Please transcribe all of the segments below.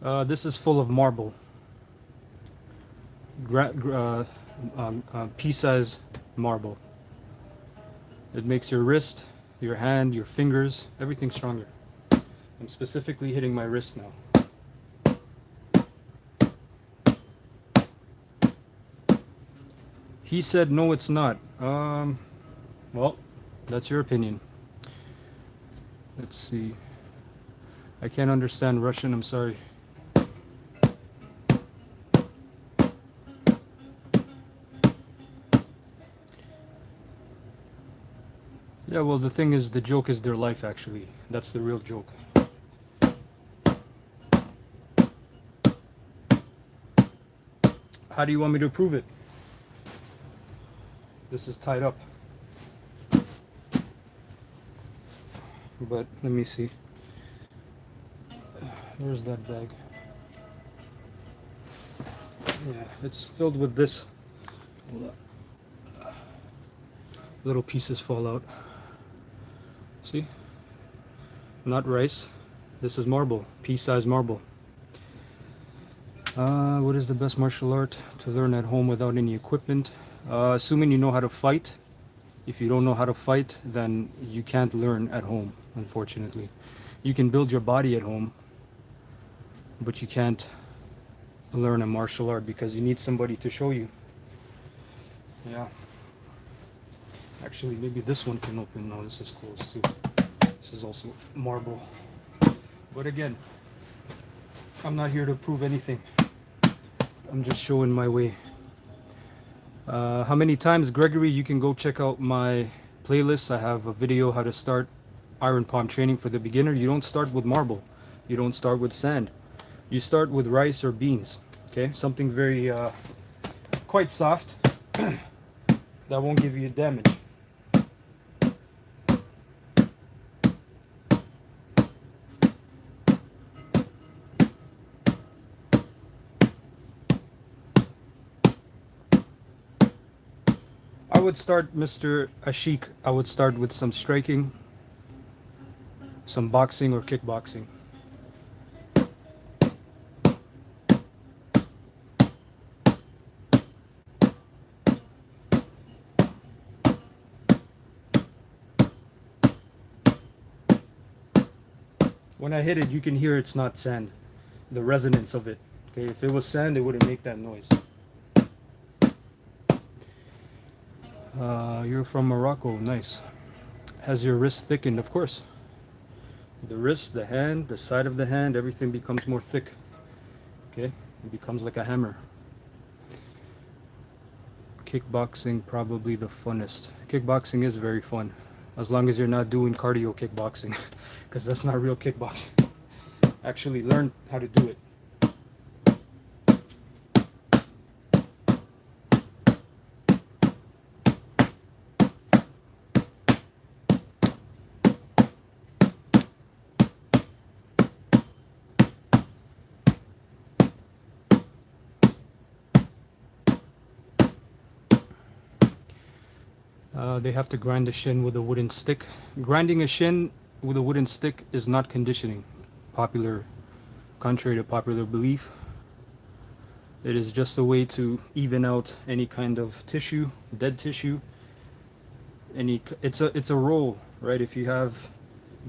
This is full of marble. Pea-size marble. It makes your wrist, your hand, your fingers, everything stronger. I'm specifically hitting my wrist now. He said, no, it's not. Well, that's your opinion. Let's see. I can't understand Russian, I'm sorry. Yeah, well, the thing is, the joke is their life, actually. That's the real joke. How do you want me to prove it? This is tied up. But let me see. Where's that bag? Yeah, it's filled with this. Little pieces fall out. See? Not rice. This is marble. Pea-sized marble. What is the best martial art to learn at home without any equipment? Assuming you know how to fight. If you don't know how to fight, then you can't learn at home, unfortunately. You can build your body at home, but you can't learn a martial art because you need somebody to show you. Yeah. Actually, maybe this one can open. No, this is closed too. This is also marble. But again, I'm not here to prove anything. I'm just showing my way. How many times, Gregory? You can go check out my playlist. I have a video how to start iron palm training for the beginner. You don't start with marble. You don't start with sand. You start with rice or beans. Okay, something very quite soft that won't give you damage. I would start, Mr. Ashik, I would start with some striking, some boxing or kickboxing. When I hit it, you can hear it's not sand, the resonance of it. Okay, if it was sand, it wouldn't make that noise. You're from Morocco, nice. Has your wrist thickened? Of course. The wrist, the hand, the side of the hand, everything becomes more thick. Okay, it becomes like a hammer. Kickboxing, probably the funnest. Kickboxing is very fun, as long as you're not doing cardio kickboxing, because that's not real kickboxing. Actually learn how to do it. They have to grind the shin with a wooden stick. Grinding a shin with a wooden stick is not conditioning. Contrary to popular belief, it is just a way to even out any kind of tissue, dead tissue. It's a roll, right? If you have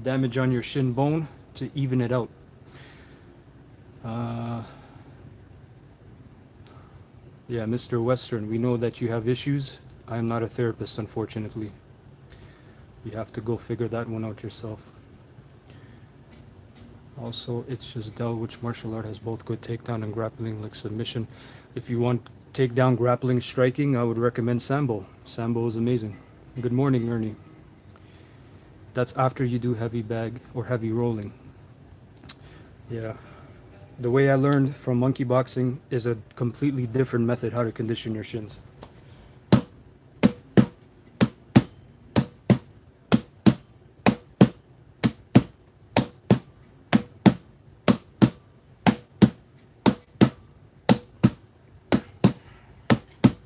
damage on your shin bone, to even it out. Yeah, Mr. Western, we know that you have issues. I'm not a therapist, unfortunately. You have to go figure that one out yourself. Also, it's just Dell, which martial art has both good takedown and grappling, like submission. If you want takedown, grappling, striking, I would recommend Sambo. Sambo is amazing. Good morning, Ernie. That's after you do heavy bag or heavy rolling. Yeah. The way I learned from monkey boxing is a completely different method how to condition your shins.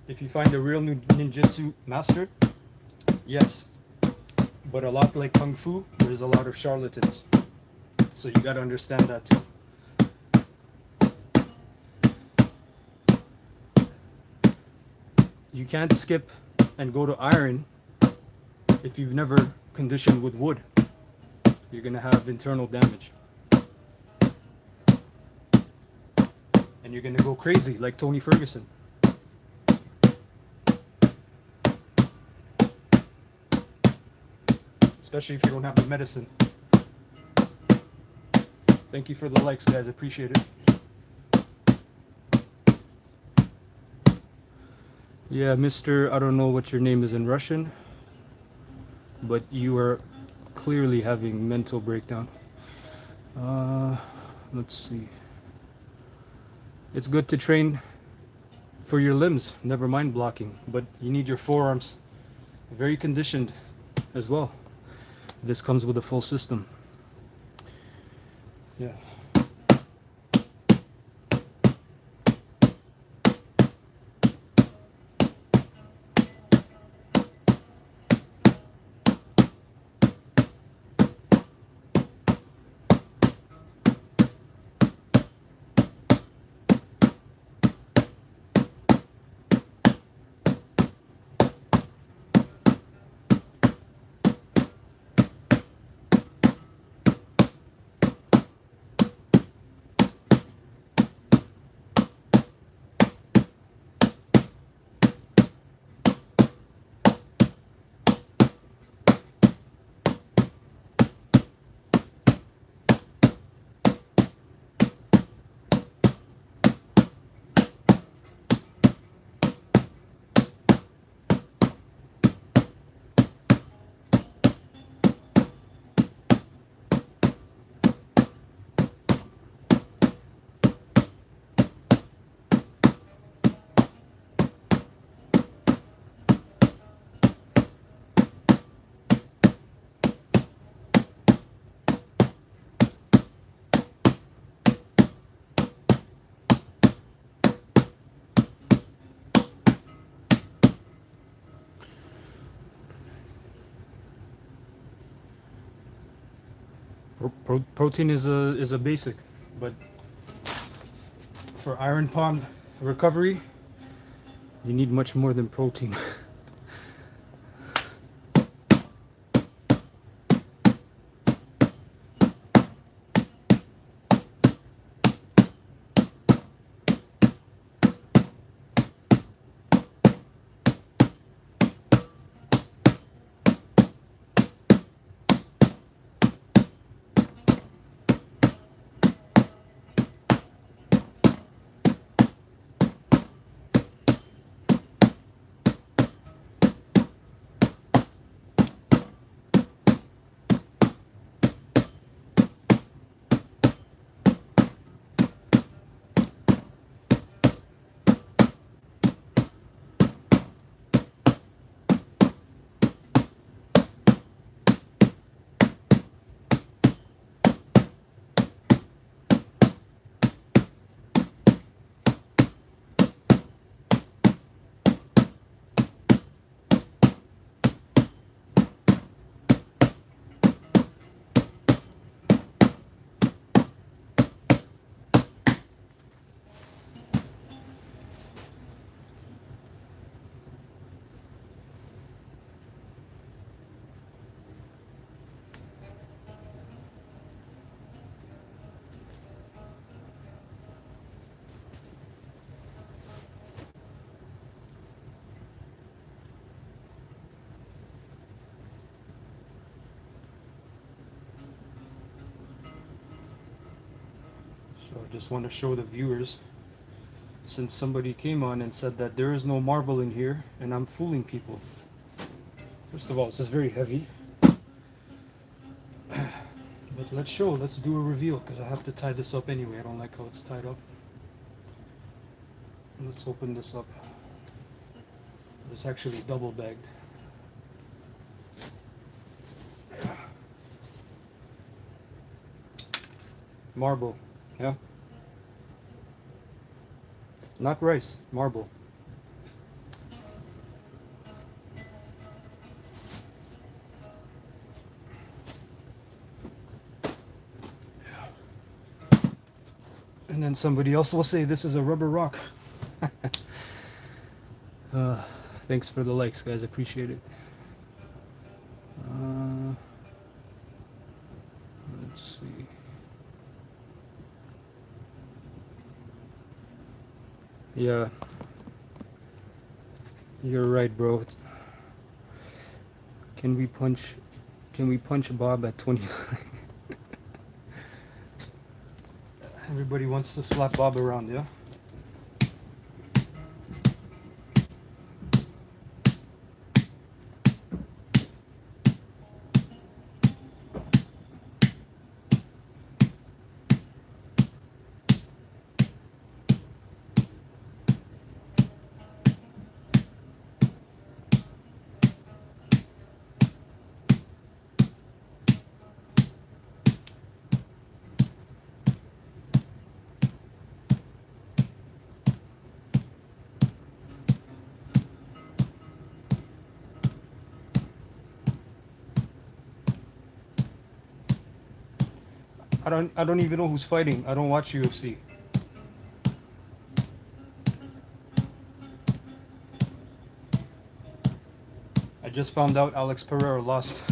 If you find a real ninjutsu master, yes. But a lot like Kung Fu, there's a lot of charlatans. So you gotta understand that too. you can't skip and go to iron if you've never conditioned with wood. You're gonna have internal damage. And you're gonna go crazy like Tony Ferguson. Especially if you don't have the medicine. Thank you for the likes, guys. Appreciate it. Yeah, Mr. I don't know what your name is in Russian, but you are clearly having mental breakdown. Let's see. It's good to train for your limbs, never mind blocking, but you need your forearms very conditioned as well. This comes with a full system. Yeah. Protein is a basic, but for iron palm recovery, you need much more than protein. So I just want to show the viewers, since somebody came on and said that there is no marble in here and I'm fooling people. First of all, this is very heavy. But let's do a reveal, because I have to tie this up anyway. I don't like how it's tied up. Let's open this up. It's actually double bagged. Marble, yeah? Not rice, marble. And then somebody else will say this is a rubber rock. Thanks for the likes, guys. Appreciate it. Let's see. Yeah, you're right, bro. Can we punch? Can we punch Bob at 29? Everybody wants to slap Bob around, yeah? I don't even know who's fighting. I don't watch UFC. I just found out Alex Pereira lost.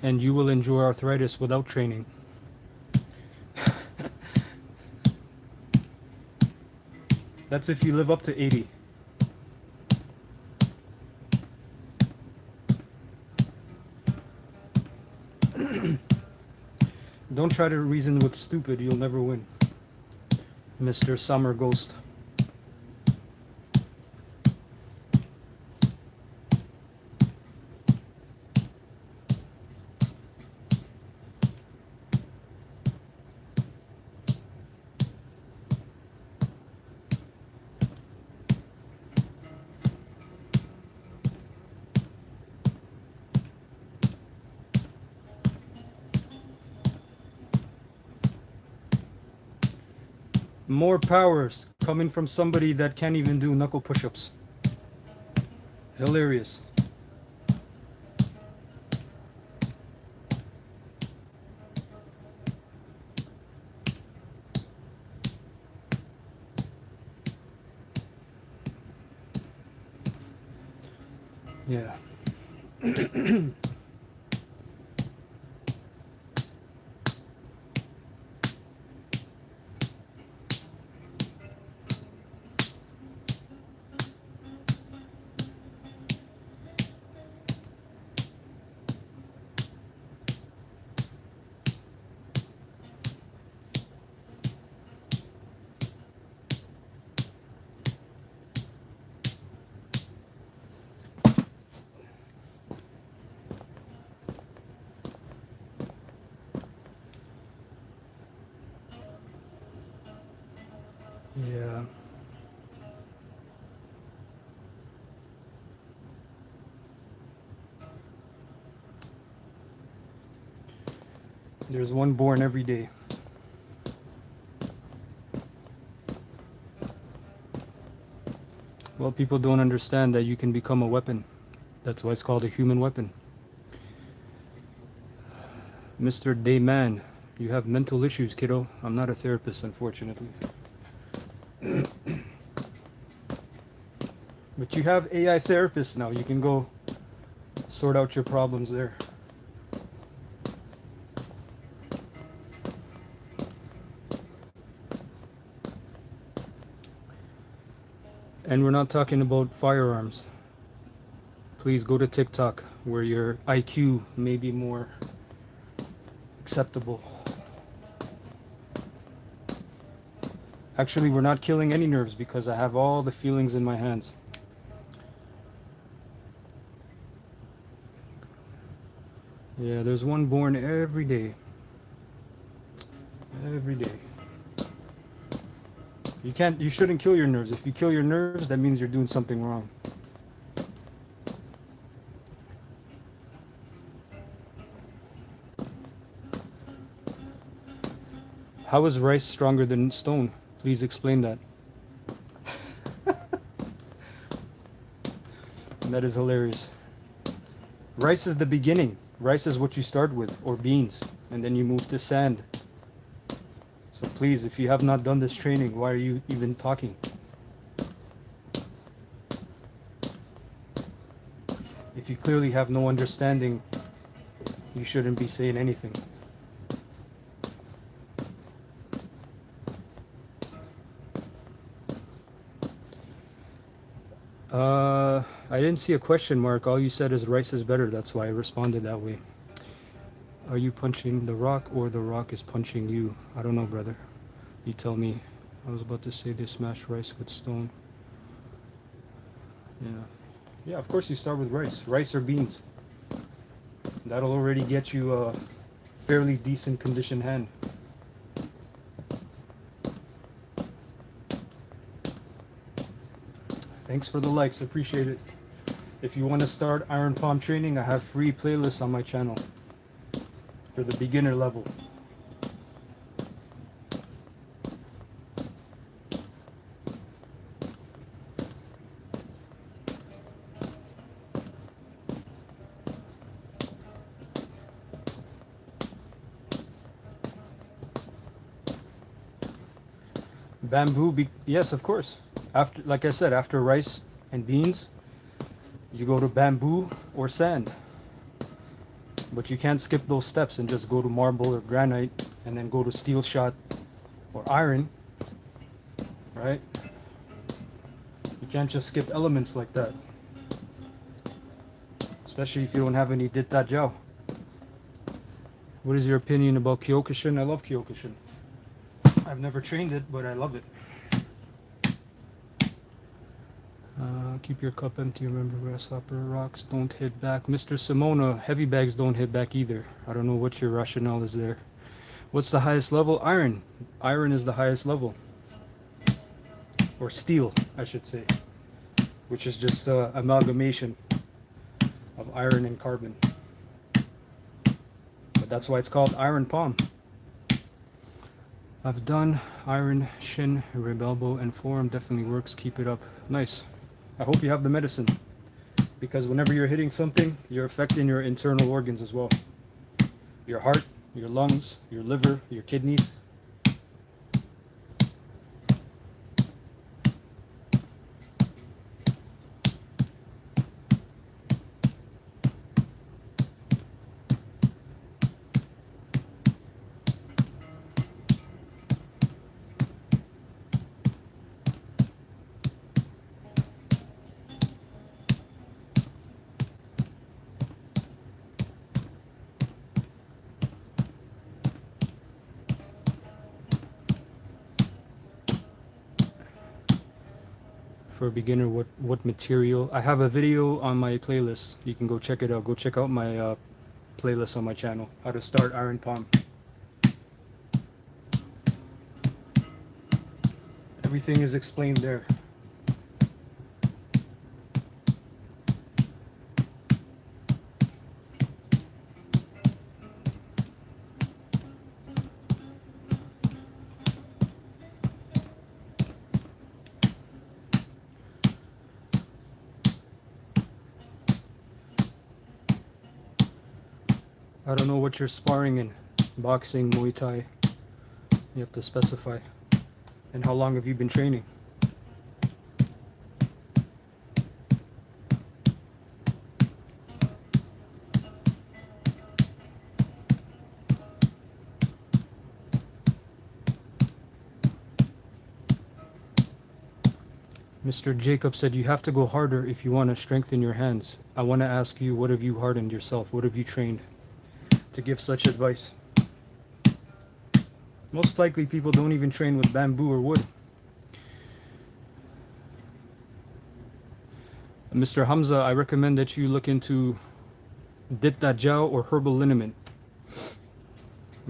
And you will endure arthritis without training. That's if you live up to 80. Don't try to reason with stupid, you'll never win. Mr. Summer Ghost. More powers coming from somebody that can't even do knuckle push-ups. Hilarious. Yeah. Yeah. There's one born every day. Well, people don't understand that you can become a weapon. That's why it's called a human weapon. Mr. Dayman, you have mental issues, kiddo. I'm not a therapist, unfortunately. But you have AI therapists now. You can go sort out your problems there. And we're not talking about firearms. Please go to TikTok where your IQ may be more acceptable. Actually, we're not killing any nerves because I have all the feelings in my hands. Yeah, there's one born every day. Every day. You shouldn't kill your nerves. If you kill your nerves, that means you're doing something wrong. How is rice stronger than stone? Please explain that. That is hilarious. Rice is the beginning. Rice is what you start with, or beans, and then you move to sand. So please, if you have not done this training, why are you even talking? If you clearly have no understanding, you shouldn't be saying anything. I didn't see a question mark. All you said is rice is better. That's why I responded that way. Are you punching the rock or the rock is punching you? I don't know, brother. You tell me. I was about to say they smash rice with stone. Yeah. Yeah, of course you start with rice. Rice or beans. That'll already get you a fairly decent conditioned hand. Thanks for the likes, appreciate it. If you want to start iron palm training, I have free playlists on my channel for the beginner level. Bamboo, yes, of course. After, like I said, after rice and beans, you go to bamboo or sand. But you can't skip those steps and just go to marble or granite and then go to steel shot or iron, right? can't just skip elements like that. Especially if you don't have any Ditta Jiao. What is your opinion about Kyokushin? I love Kyokushin. I've never trained it, but I love it. Keep your cup empty. Remember, grasshopper rocks don't hit back. Mr. Simona, heavy bags don't hit back either. I don't know what your rationale is there. What's the highest level? Iron. Iron is the highest level. Or steel, I should say. Which is just amalgamation of iron and carbon. But that's why it's called iron palm. I've done iron shin, rib elbow, and forearm. Definitely works. Keep it up. Nice. I hope you have the medicine, because whenever you're hitting something, you're affecting your internal organs as well. Your heart, your lungs, your liver, your kidneys. For a beginner, what material? I have a video on my playlist. You can go check it out. Go check out my playlist on my channel, how to start iron palm. Everything is explained there. I don't know what you're sparring in. Boxing, Muay Thai. You have to specify. And how long have you been training? Mr. Jacob said you have to go harder if you want to strengthen your hands. I want to ask you, what have you hardened yourself? What have you trained to give such advice? Most likely people don't even train with bamboo or wood. Mr. Hamza, I recommend that you look into Ditta Jiao or herbal liniment.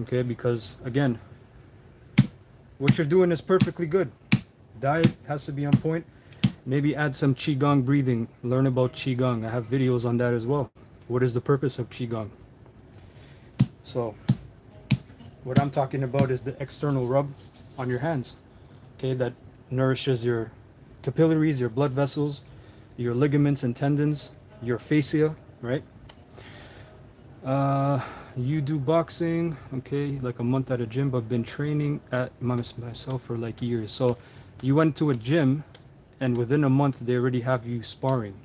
Okay, because again, what you're doing is perfectly good. Diet has to be on point. Maybe add some Qigong breathing. Learn about Qigong. I have videos on that as well. What is the purpose of Qigong? So, what I'm talking about is the external rub on your hands. Okay, that nourishes your capillaries, your blood vessels, your ligaments and tendons, your fascia, right? You do boxing, okay, like a month at a gym, but been training at myself for like years. So you went to a gym and within a month they already have you sparring.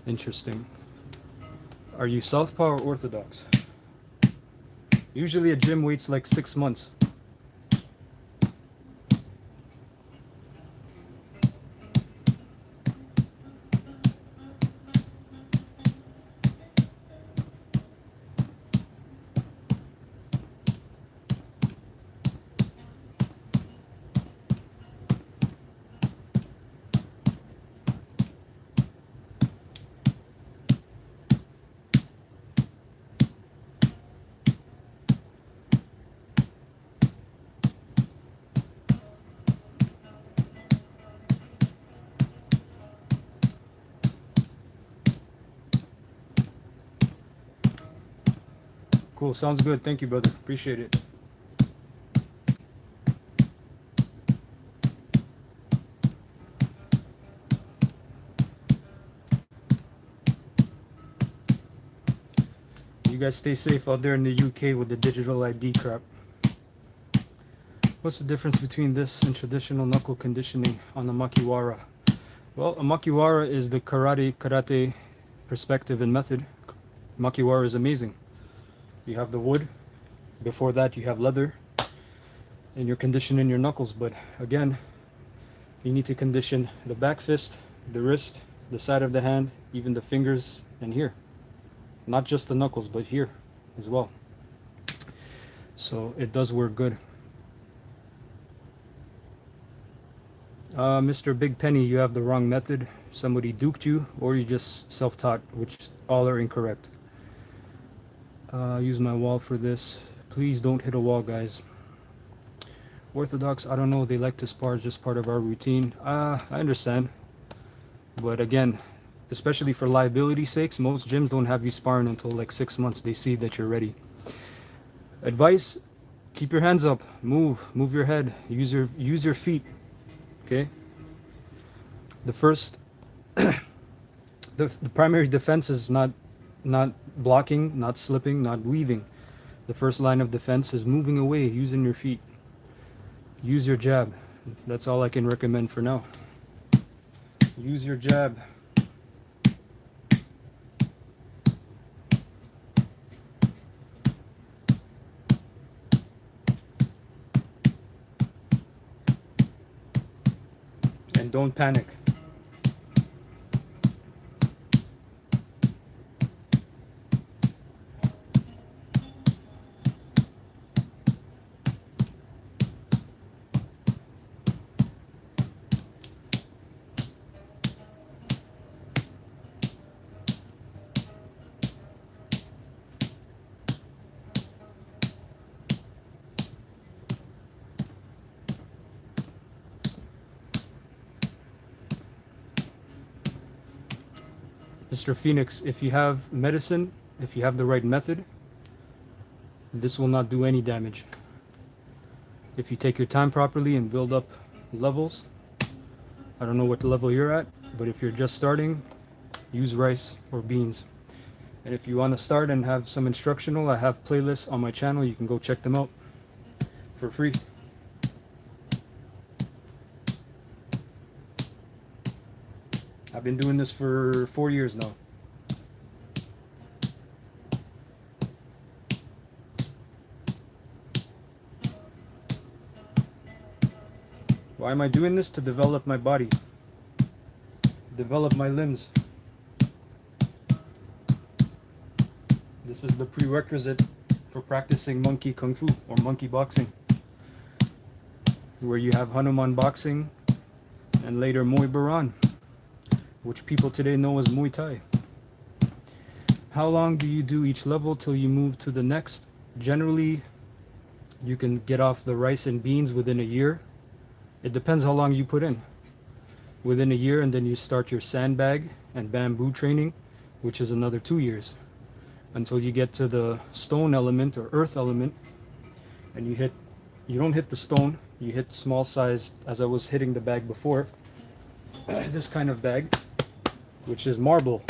Interesting. Are you southpaw or orthodox? Usually a gym waits like 6 months. Cool, sounds good. Thank you, brother. Appreciate it. You guys stay safe out there in the UK with the digital ID crap. What's the difference between this and traditional knuckle conditioning on the Makiwara? Well, a Makiwara is the karate perspective and method. Makiwara is amazing. You have the wood, before that you have leather, and you're conditioning your knuckles. But again, You need to condition the back fist, the wrist, the side of the hand, even the fingers, and here. Not just the knuckles, but here as well. So it does work good. Mr. Big Penny, you have the wrong method. Somebody duped you, or you just self-taught, which all are incorrect. Use my wall for this. Please don't hit a wall, guys. Orthodox, I don't know, they like to spar, it's just part of our routine. I understand. But again, especially for liability sakes, most gyms don't have you sparring until like 6 months. They see that you're ready. Advice, keep your hands up, move your head, use your feet. Okay? The first the primary defense is not blocking, not slipping, not weaving. The first line of defense is moving away, using your feet. Use your jab. That's all I can recommend for now. Use your jab. And don't panic. Mr. Phoenix, if you have medicine, if you have the right method, this will not do any damage. If you take your time properly and build up levels, I don't know what level you're at, but if you're just starting, use rice or beans. And if you want to start and have some instructional, I have playlists on my channel. You can go check them out for free. I've been doing this for 4 years now. Why am I doing this? To develop my body, develop my limbs. This is the prerequisite for practicing monkey kung fu or monkey boxing, where you have Hanuman boxing and later Muay Baran, which people today know as Muay Thai. How long do you do each level till you move to the next? Generally, you can get off the rice and beans within a year. It depends how long you put in. Within a year, and then you start your sandbag and bamboo training, which is another 2 years, until you get to the stone element or earth element, and you don't hit the stone, you hit small size, as I was hitting the bag before, this kind of bag, which is marble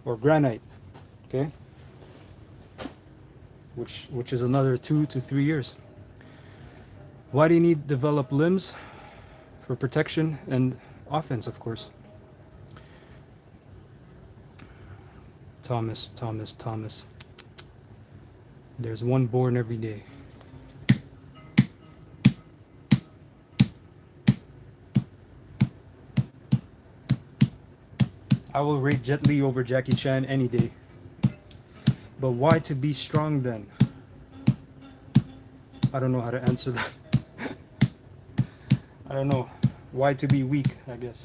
or granite, okay, which is another 2 to 3 years. Why do you need to develop limbs? For protection and offense, of course. Thomas. There's one born every day. I will rate Jet Li over Jackie Chan any day. But why to be strong then? I don't know how to answer that. I don't know. Why to be weak, I guess.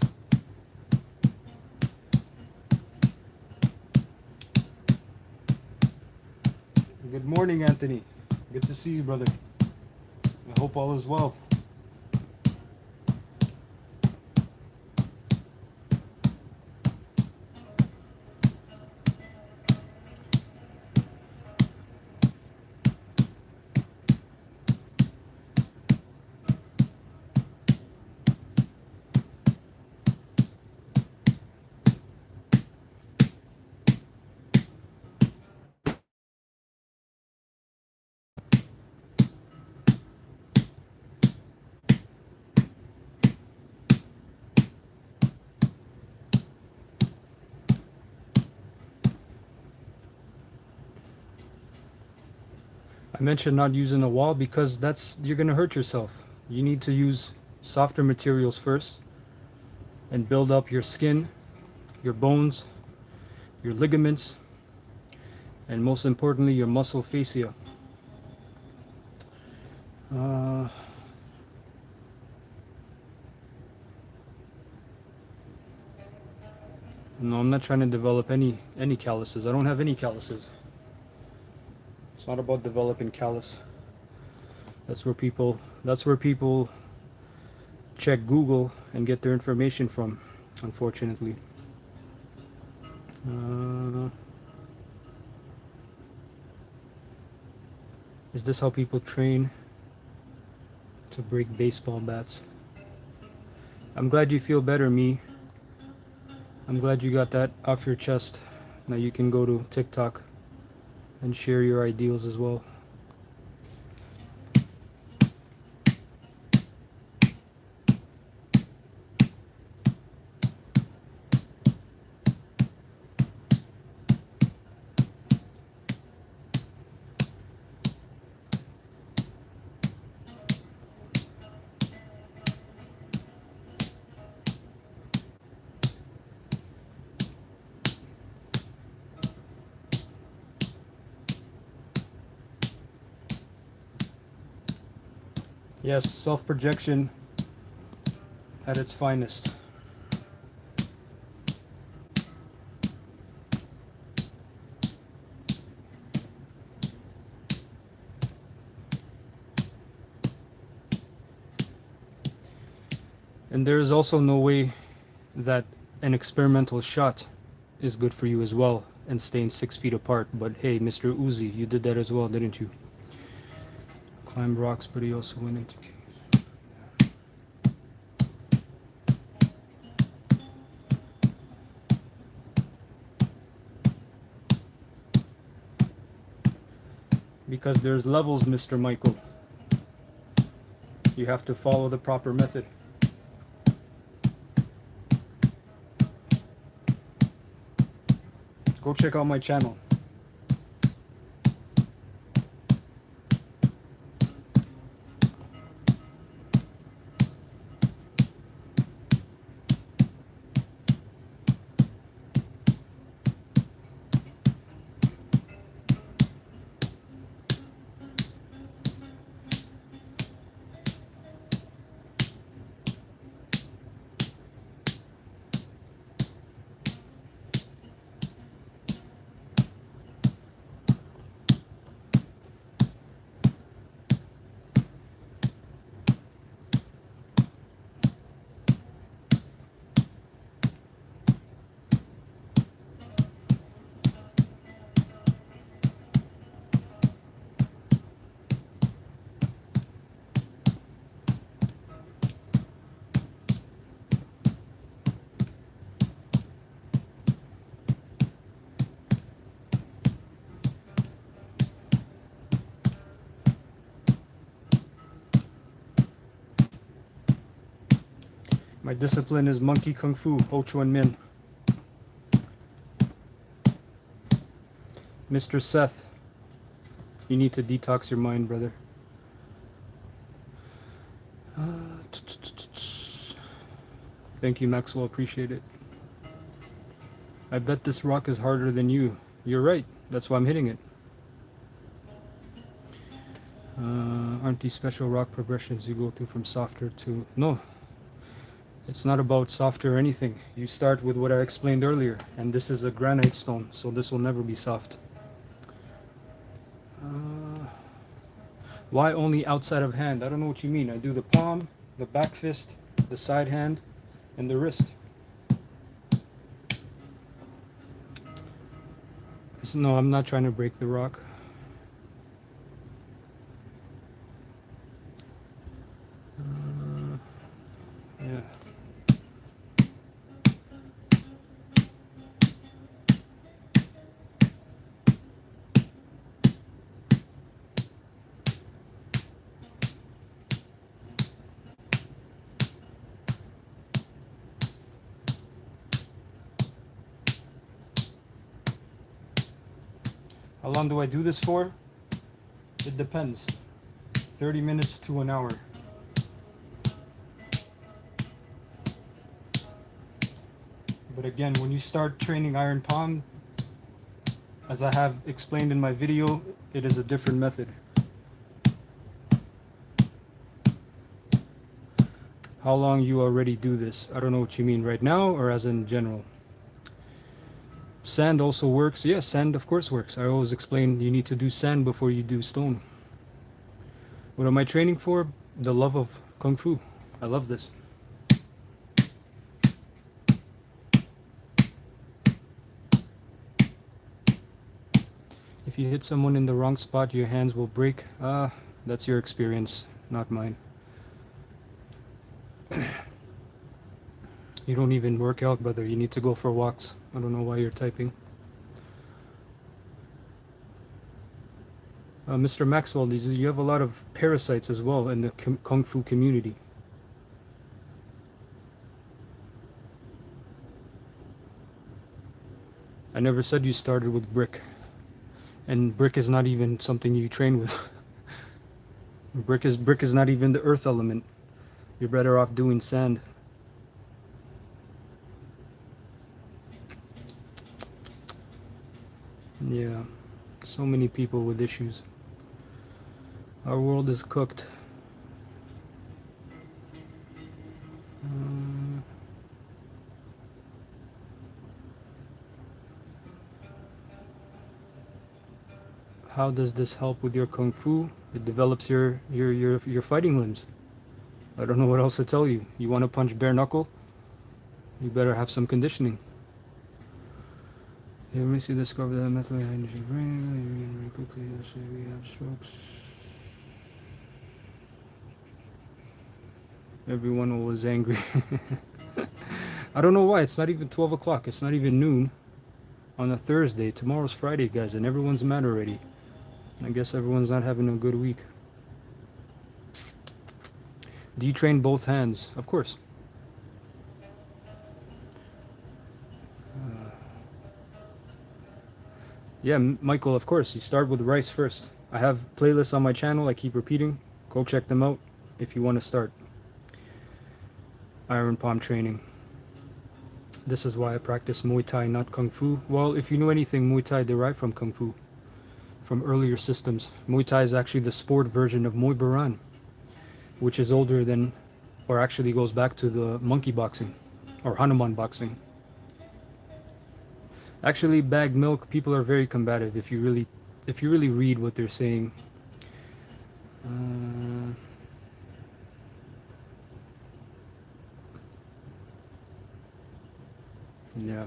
Good morning, Anthony. Good to see you, brother. I hope all is well. I mentioned not using a wall because you're gonna hurt yourself. You need to use softer materials first and build up your skin, your bones, your ligaments, and most importantly, your muscle fascia. No, I'm not trying to develop any calluses. I don't have any calluses. It's not about developing callus. That's where people check Google and get their information from, unfortunately. Is this how people train to break baseball bats? I'm glad you feel better, me. I'm glad you got that off your chest. Now you can go to TikTok and share your ideals as well. Yes, self-projection at its finest. And there is also no way that an experimental shot is good for you as well, and staying 6 feet apart. But hey, Mr. Uzi, you did that as well, didn't you? Climbed rocks, but he also went into caves. Because there's levels, Mr. Michael. You have to follow the proper method. Go check out my channel. My discipline is monkey kung fu, Ho Chuan Min. Mr. Seth, you need to detox your mind, brother. Thank you, Maxwell. Appreciate it. I bet this rock is harder than you. You're right. That's why I'm hitting it. Aren't these special rock progressions you go through from softer to... No. It's not about softer or anything. You start with what I explained earlier. And this is a granite stone, so this will never be soft. Why only outside of hand? I don't know what you mean. I do the palm, the back fist, the side hand, and the wrist. No, I'm not trying to break the rock. Yeah. How long do I do this for? It depends. 30 minutes to an hour. But again, when you start training iron palm, as I have explained in my video, it is a different method. How long you already do this? I don't know what you mean right now or as in general. Sand also works. Yes, sand of course works. I always explain you need to do sand before you do stone. What am I training for? The love of Kung Fu. I love this. If you hit someone in the wrong spot, your hands will break. That's your experience, not mine. You don't even work out, brother. You need to go for walks. I don't know why you're typing. Mr. Maxwell, you have a lot of parasites as well in the Kung Fu community. I never said you started with brick. And brick is not even something you train with. Brick is not even the earth element. You're better off doing sand. Yeah, so many people with issues. Our world is cooked. How does this help with your Kung Fu? It develops your fighting limbs. I don't know what else to tell you. You want to punch bare knuckle? You better have some conditioning. You ever see discover that method behind your brain very quickly? We have strokes. Everyone was angry. I don't know why. It's not even 12 o'clock. It's not even noon on a Thursday. Tomorrow's Friday, guys, and everyone's mad already. I guess everyone's not having a good week. Do you train both hands? Of course. Yeah, Michael, of course. You start with rice first. I have playlists on my channel. I keep repeating. Go check them out if you want to start. Iron palm training. This is why I practice Muay Thai, not Kung Fu. Well, if you know anything, Muay Thai derived from Kung Fu, from earlier systems. Muay Thai is actually the sport version of Muay Baran, which is older than, or actually goes back to the monkey boxing, or Hanuman boxing. Actually, bagged milk, people are very combative if you really read what they're saying. Yeah.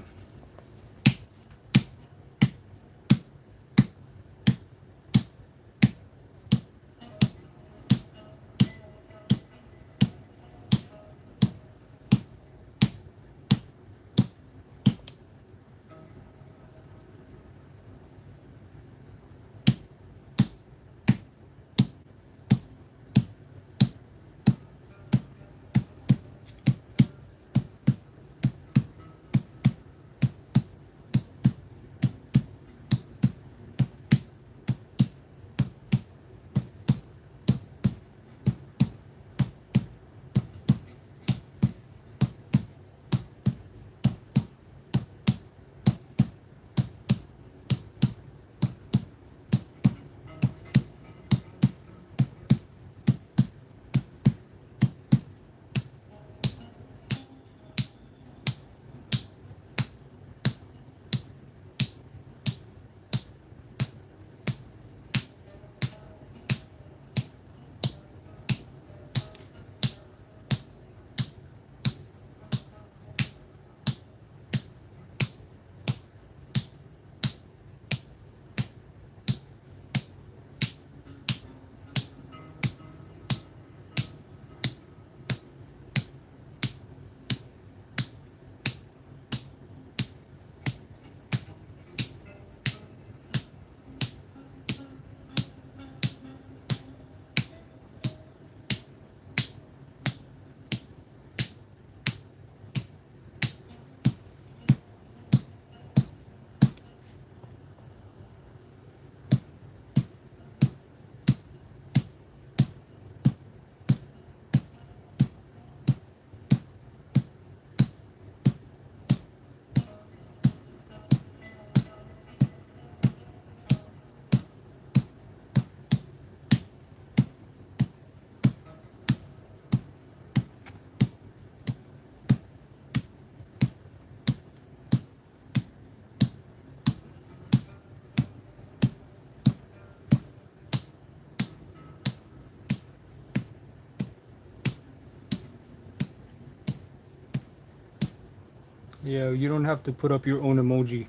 Yeah, you don't have to put up your own emoji.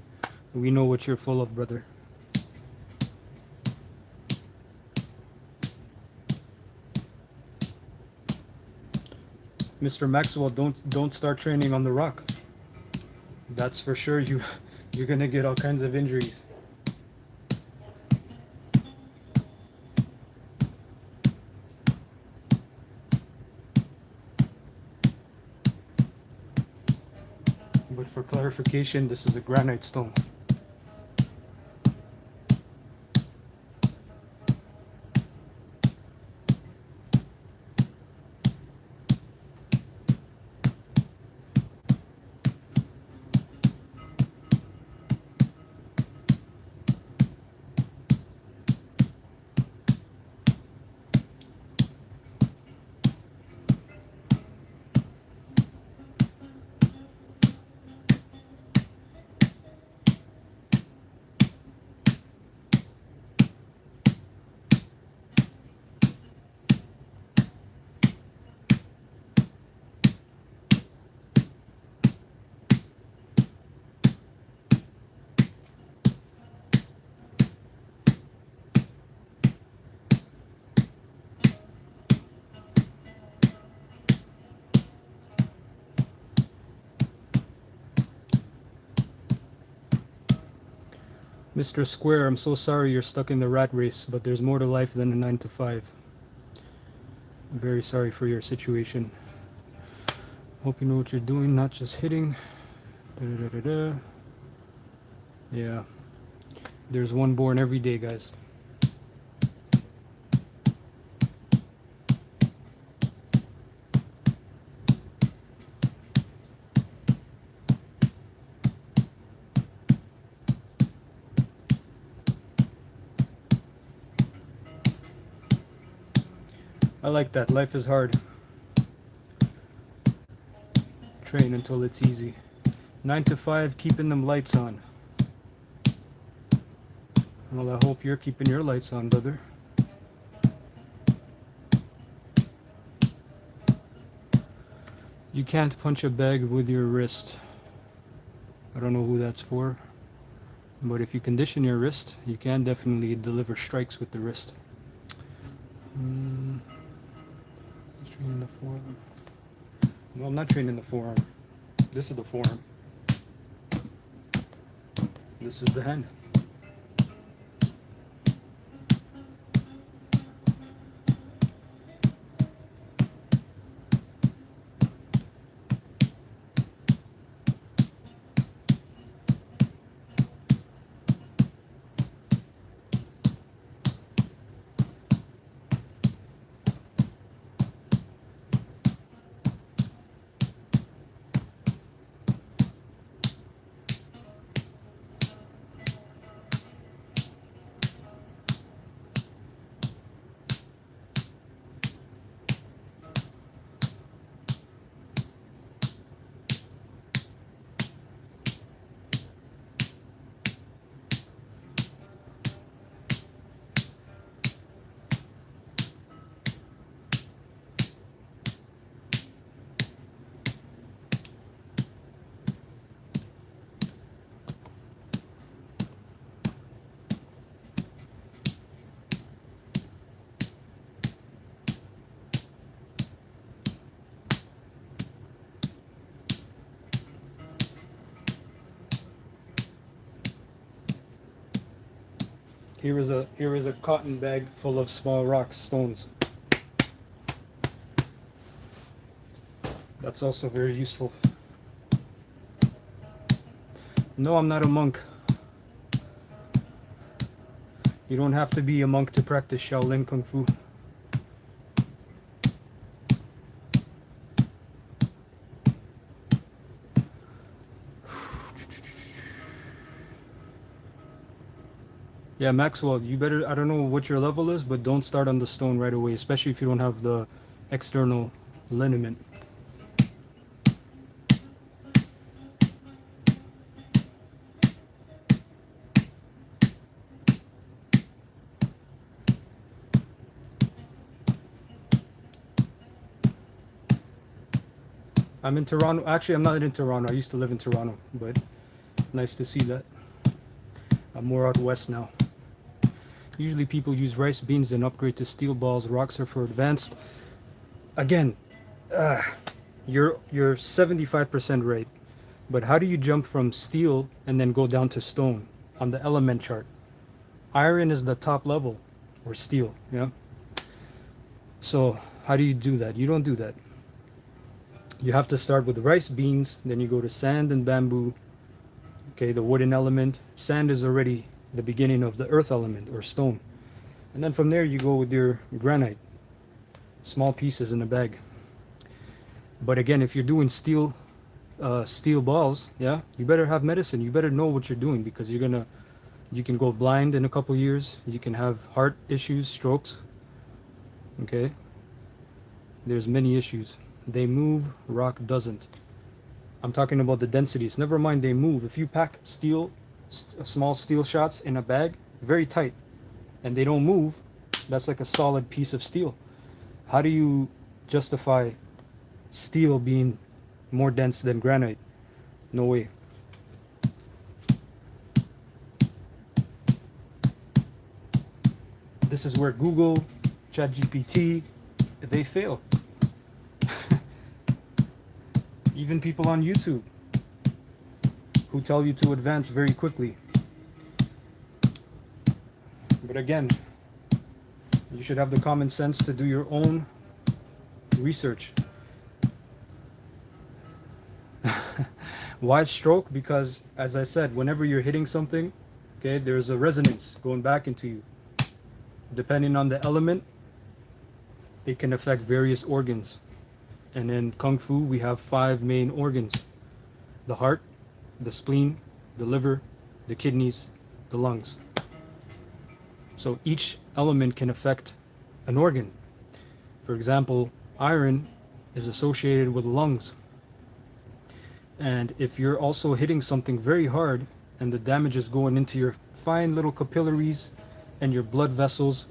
We know what you're full of, brother. Mr. Maxwell, don't start training on the rock. That's for sure. You're gonna get all kinds of injuries. But for clarification, this is a granite stone. Mr. Square, I'm so sorry you're stuck in the rat race, but there's more to life than a 9 to 5. I'm very sorry for your situation. Hope you know what you're doing, not just hitting. Da-da-da-da-da. Yeah. There's one born every day, guys. I like that. Life is hard. Train until it's easy. 9 to 5, keeping them lights on. Well, I hope you're keeping your lights on, brother. You can't punch a bag with your wrist. I don't know who that's for. But if you condition your wrist, you can definitely deliver strikes with the wrist. Training the forearm. No, I'm not training the forearm. This is the forearm. This is the hand. Here is a cotton bag full of small rocks, stones. That's also very useful. No, I'm not a monk. You don't have to be a monk to practice Shaolin Kung Fu. Yeah, Maxwell, you better, I don't know what your level is, but don't start on the stone right away, especially if you don't have the external liniment. I'm in Toronto. Actually, I'm not in Toronto. I used to live in Toronto, but nice to see that. I'm more out west now. Usually people use rice beans and upgrade to steel balls. Rocks are for advanced. Again, you're 75% right. But how do you jump from steel and then go down to stone on the element chart? Iron is the top level, or steel, yeah? So how do you do that? You don't do that. You have to start with rice beans, then you go to sand and bamboo, okay, the wooden element. Sand is already the beginning of the earth element, or stone. And then from there you go with your granite, small pieces in a bag. But again, if you're doing steel balls, yeah, you better have medicine. You better know what you're doing, because you can go blind in a couple years. You can have heart issues, strokes. Okay, there's many issues. They move, rock doesn't. I'm talking about the densities. Never mind they move. If you pack small steel shots in a bag, very tight, and they don't move, that's like a solid piece of steel. How do you justify steel being more dense than granite? No way. This is where Google, ChatGPT, they fail. Even people on YouTube who tell you to advance very quickly. But again, you should have the common sense to do your own research. Why stroke? Because, as I said, whenever you're hitting something, okay, there's a resonance going back into you. Depending on the element, it can affect various organs. And in Kung Fu, we have 5 main organs: the heart, the spleen, the liver, the kidneys, the lungs. So each element can affect an organ. For example, iron is associated with lungs. And if you're also hitting something very hard and the damage is going into your fine little capillaries and your blood vessels,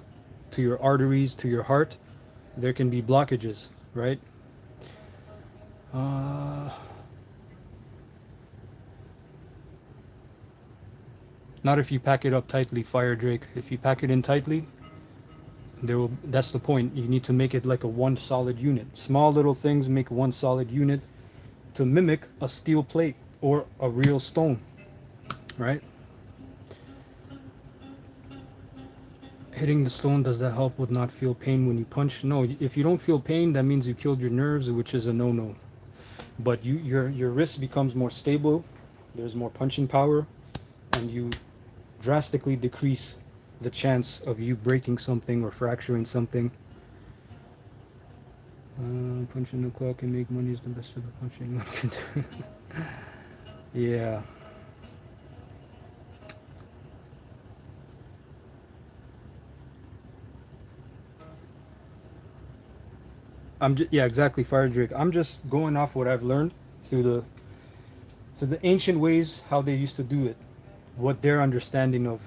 to your arteries, to your heart, there can be blockages, right? Not if you pack it up tightly, Fire Drake. If you pack it in tightly, that's the point. You need to make it like a one solid unit. Small little things make one solid unit to mimic a steel plate or a real stone, right? Hitting the stone, does that help with not feel pain when you punch? No, if you don't feel pain, that means you killed your nerves, which is a no-no. But your wrist becomes more stable, there's more punching power, and you drastically decrease the chance of you breaking something or fracturing something. Punching the clock and make money is the best of the punching one can do. Yeah. Yeah, exactly, Fire Drake. I'm just going off what I've learned through the ancient ways, how they used to do it, what their understanding of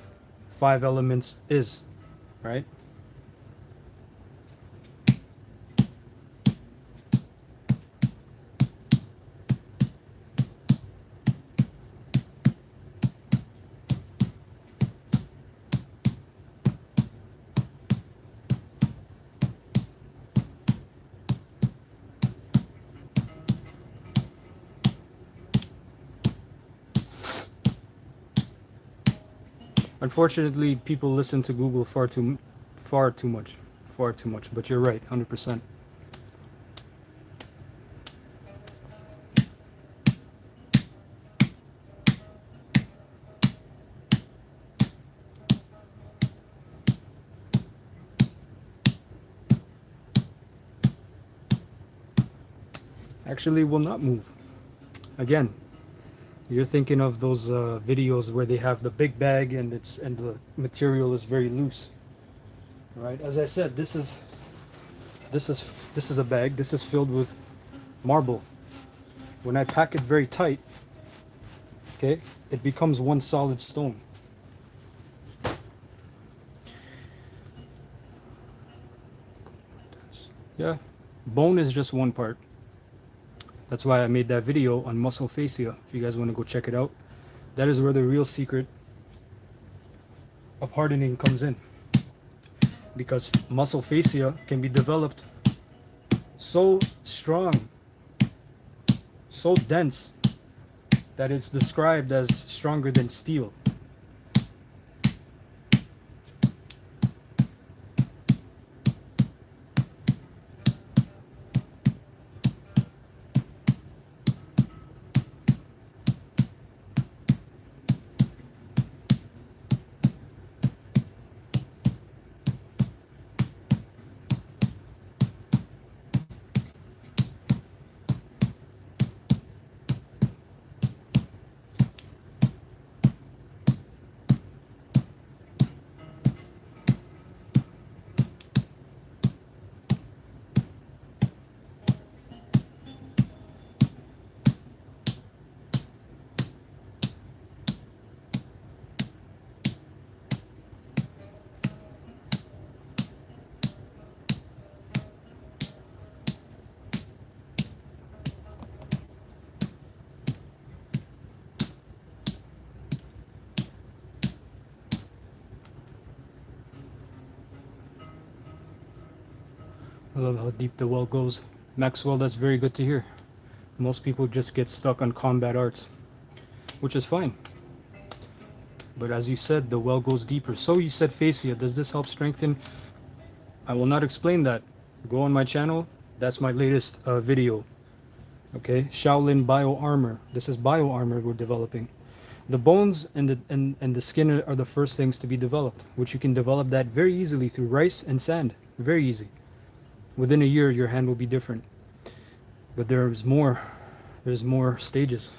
5 elements is, right? Unfortunately, people listen to Google far too much, but you're right, 100%. Actually will not move. Again, you're thinking of those videos where they have the big bag and the material is very loose, right? As I said, this is a bag. This is filled with marble. When I pack it very tight, okay, it becomes one solid stone. Yeah, bone is just one part. That's why I made that video on muscle fascia. If you guys want to go check it out, that is where the real secret of hardening comes in. Because muscle fascia can be developed so strong, so dense, that it's described as stronger than steel. I love how deep the well goes. Maxwell, that's very good to hear. Most people just get stuck on combat arts, which is fine. But as you said, the well goes deeper. So you said fascia. Does this help strengthen? I will not explain that. Go on my channel. That's my latest video. Okay, Shaolin Bio Armor. This is bio armor we're developing. The bones and the skin are the first things to be developed, which you can develop that very easily through rice and sand. Very easy. Within a year, your hand will be different. But there's more. There's more stages.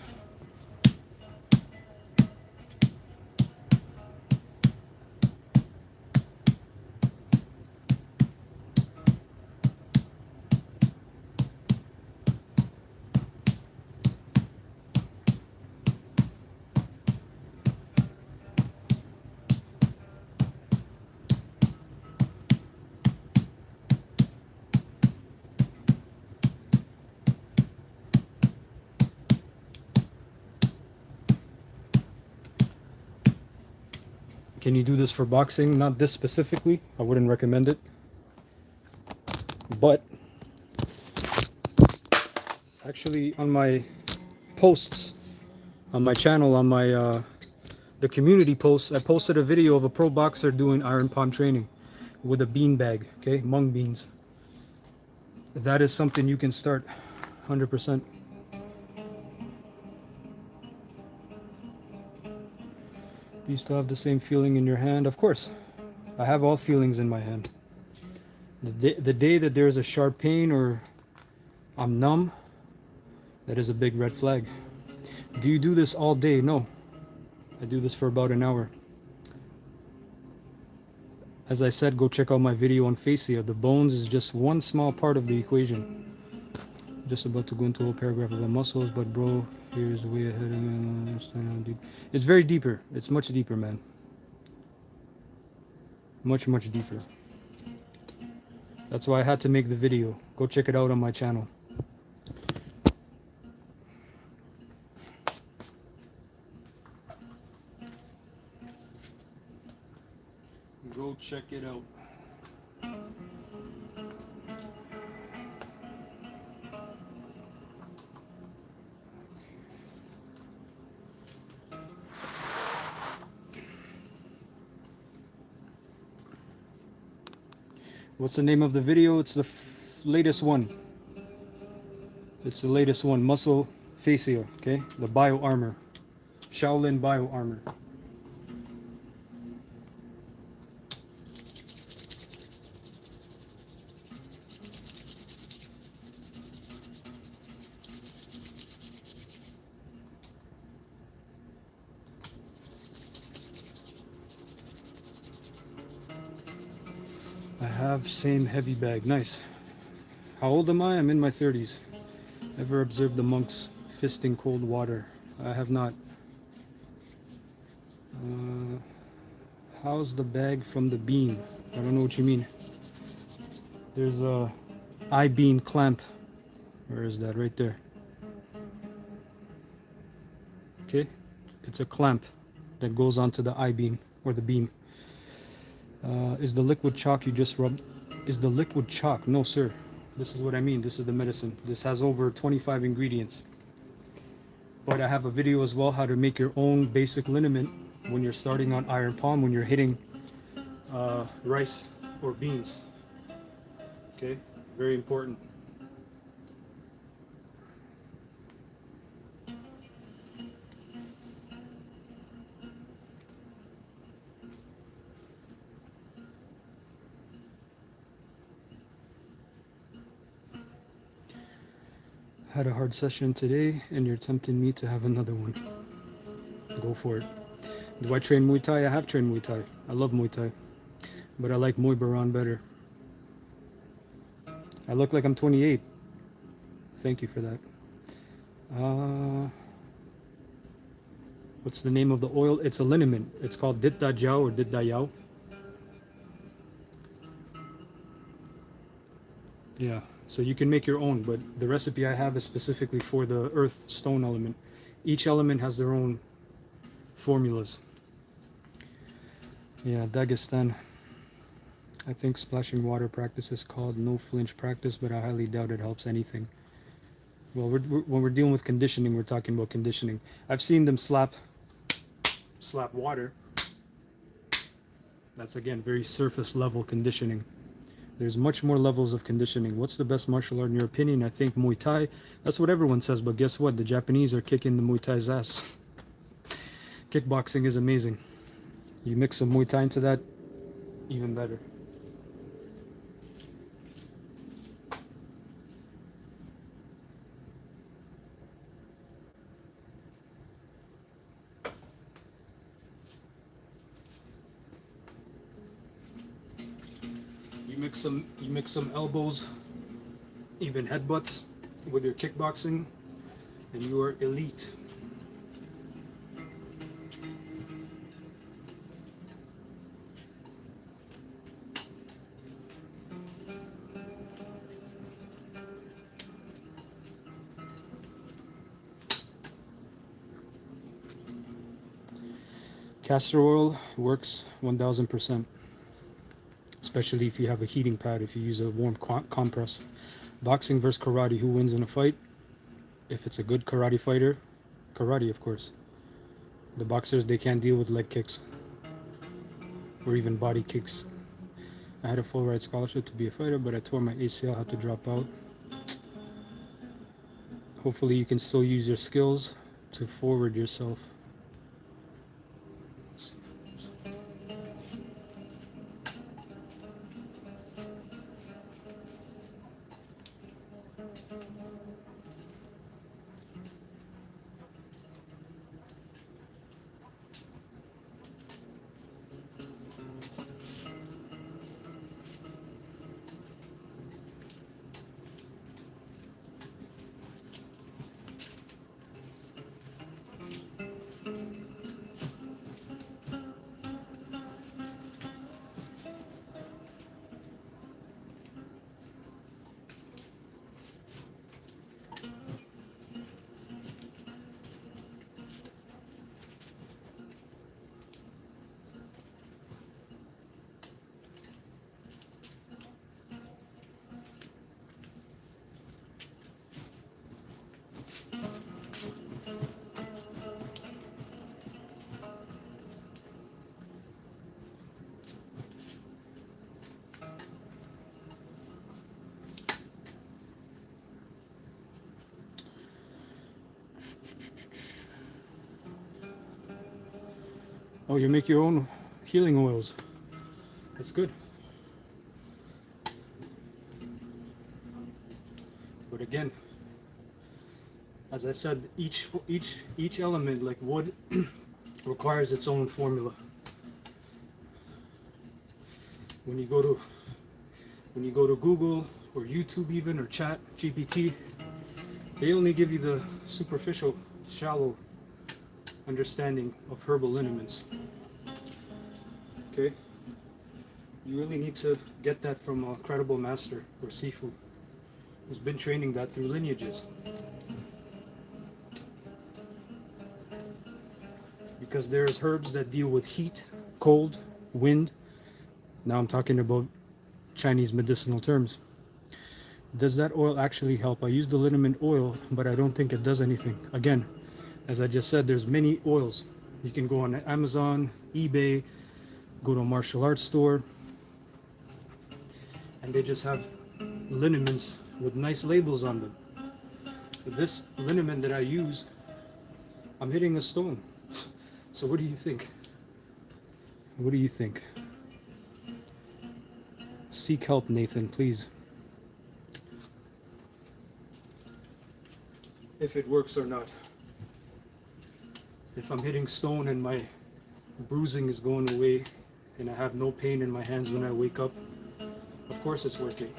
Can you do this for boxing? Not this specifically. I wouldn't recommend it. But actually on my posts, on my channel, on my the community posts, I posted a video of a pro boxer doing iron palm training with a bean bag, okay? Mung beans. That is something you can start 100%. Do you still have the same feeling in your hand? Of course. I have all feelings in my hand. The day that there's a sharp pain or I'm numb, that is a big red flag. Do you do this all day? No. I do this for about an hour. As I said, go check out my video on fascia. The bones is just one small part of the equation. Just about to go into a whole paragraph about muscles, but bro, here's way ahead of me. Understand how deep. It's very deeper. It's much deeper, man. Much deeper. That's why I had to make the video. Go check it out on my channel. Go check it out. What's the name of the video? It's the latest one. It's the latest one. Muscle fascia, okay? The bio armor. Shaolin bio armor. I have same heavy bag. Nice. How old am I? I'm in my 30s. Ever observed the monks fisting cold water? I have not. How's the bag from the beam? I don't know what you mean. There's a I-beam clamp. Where is that? Right there. Okay, it's a clamp that goes onto the I-beam or the beam. Is the liquid chalk you just rubbed? Is the liquid chalk? No, sir. This is what I mean. This is the medicine. This has over 25 ingredients. But I have a video as well how to make your own basic liniment when you're starting on iron palm, when you're hitting rice or beans. Okay, very important. Had a hard session today and you're tempting me to have another one. Go for it. Do I train Muay Thai? I have trained Muay Thai. I love Muay Thai. But I like Muay Baran better. I look like I'm 28. Thank you for that. What's the name of the oil? It's a liniment. It's called Dit Da Jiao or Dit Da Yao. Yeah, so you can make your own, but the recipe I have is specifically for the earth stone element. Each element has their own formulas. Yeah, Dagestan. I think splashing water practice is called no flinch practice, but I highly doubt it helps anything. Well, when we're dealing with conditioning, we're talking about conditioning. I've seen them slap water. That's again very surface level conditioning. There's much more levels of conditioning. What's the best martial art in your opinion? I think Muay Thai. That's what everyone says, but guess what? The Japanese are kicking the Muay Thai's ass. Kickboxing is amazing. You mix some Muay Thai into that, even better. You mix some elbows, even headbutts with your kickboxing, and you are elite. Castor oil works 1000%. Especially if you have a heating pad, if you use a warm compress. Boxing versus karate, who wins in a fight? If it's a good karate fighter, karate, of course. The boxers, they can't deal with leg kicks or even body kicks. I had a full ride scholarship to be a fighter, but I tore my ACL, had to drop out. Hopefully you can still use your skills to forward yourself. Oh, you make your own healing oils. That's good. But again, as I said, each element, like wood, requires its own formula. When you go to Google or YouTube even, or Chat GPT, they only give you the superficial, shallow understanding of herbal liniments. Okay? You really need to get that from a credible master or sifu who's been training that through lineages. because there's herbs that deal with heat, cold, wind. Now I'm talking about Chinese medicinal terms. Does that oil actually help? I use the liniment oil, but I don't think it does anything. Again, as I just said, there's many oils. You can go on Amazon, eBay, go to a martial arts store, and they just have liniments with nice labels on them. But this liniment that I use, I'm hitting a stone. So what do you think? What do you think? Seek help, Nathan, please. If it works or not. If I'm hitting stone and my bruising is going away and I have no pain in my hands when I wake up, of course it's working.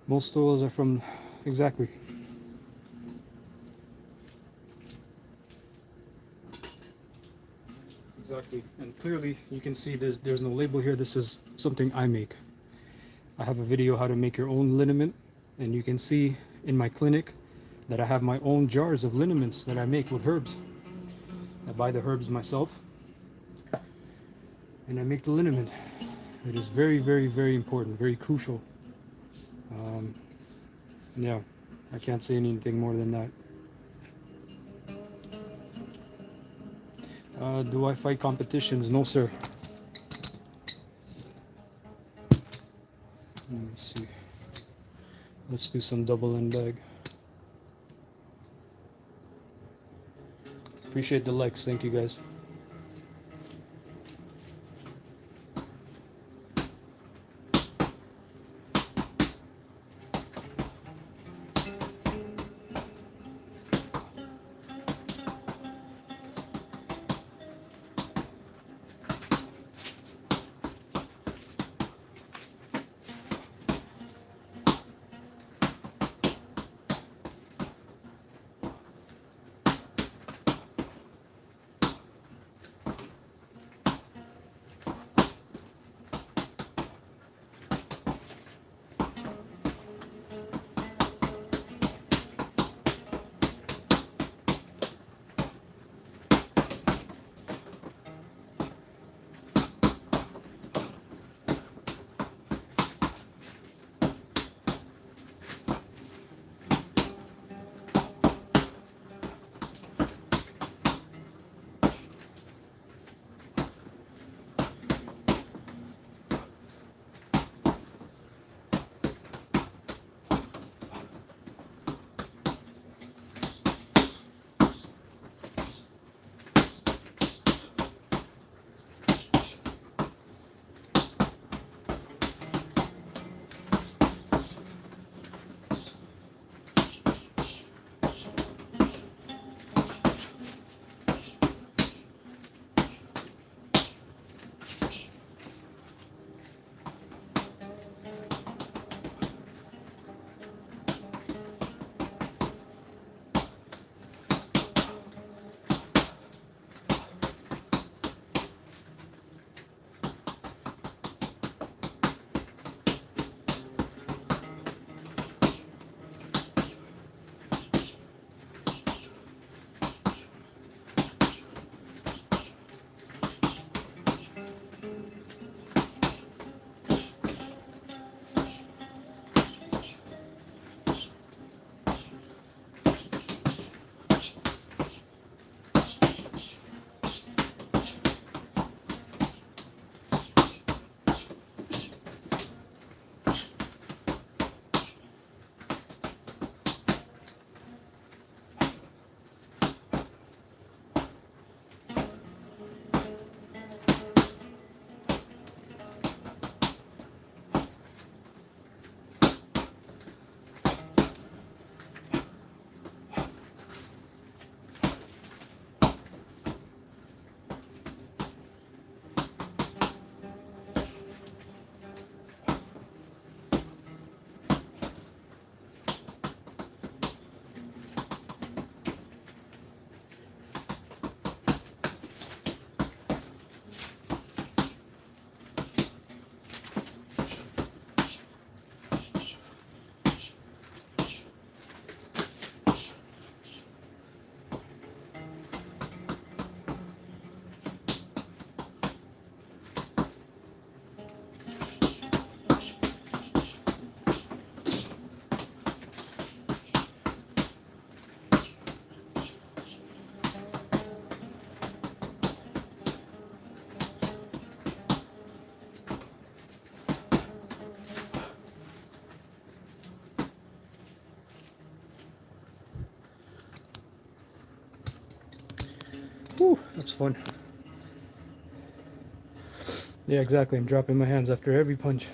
Most oils are from, exactly. Exactly, and clearly you can see there's no label here. This is something I make. I have a video how to make your own liniment, and you can see in my clinic that I have my own jars of liniments that I make with herbs. I buy the herbs myself, and I make the liniment. It is very, very, very important, very crucial. Yeah, I can't say anything more than that. Do I fight competitions? No, sir. Let me see. Let's do some double end bag. Appreciate the likes. Thank you, guys. That's fun. Yeah, exactly. I'm dropping my hands after every punch.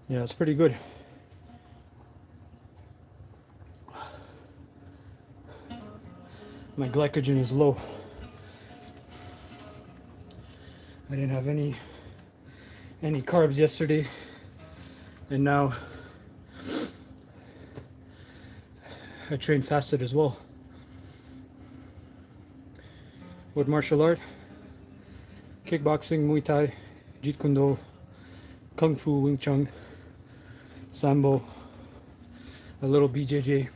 Yeah, it's pretty good. My glycogen is low. I didn't have any carbs yesterday, and now I trained fasted as well. What martial art? Kickboxing, Muay Thai, Jeet Kune Do, Kung Fu, Wing Chun, Sambo, a little BJJ.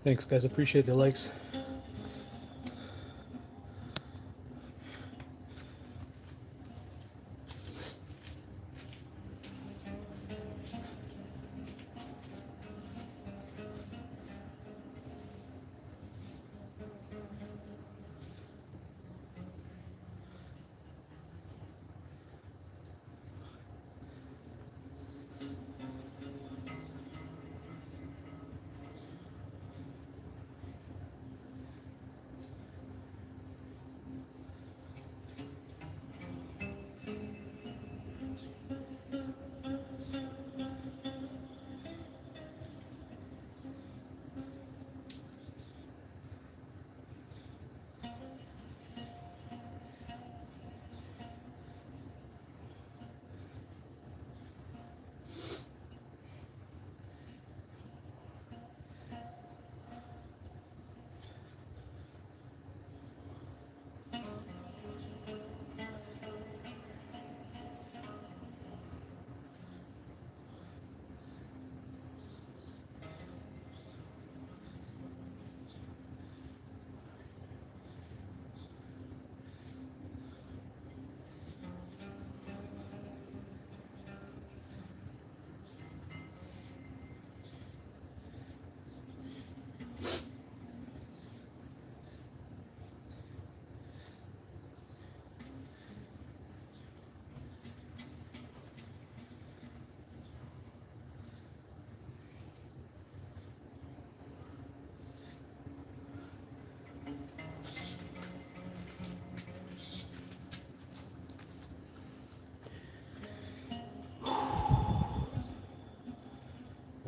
Thanks guys, appreciate the likes.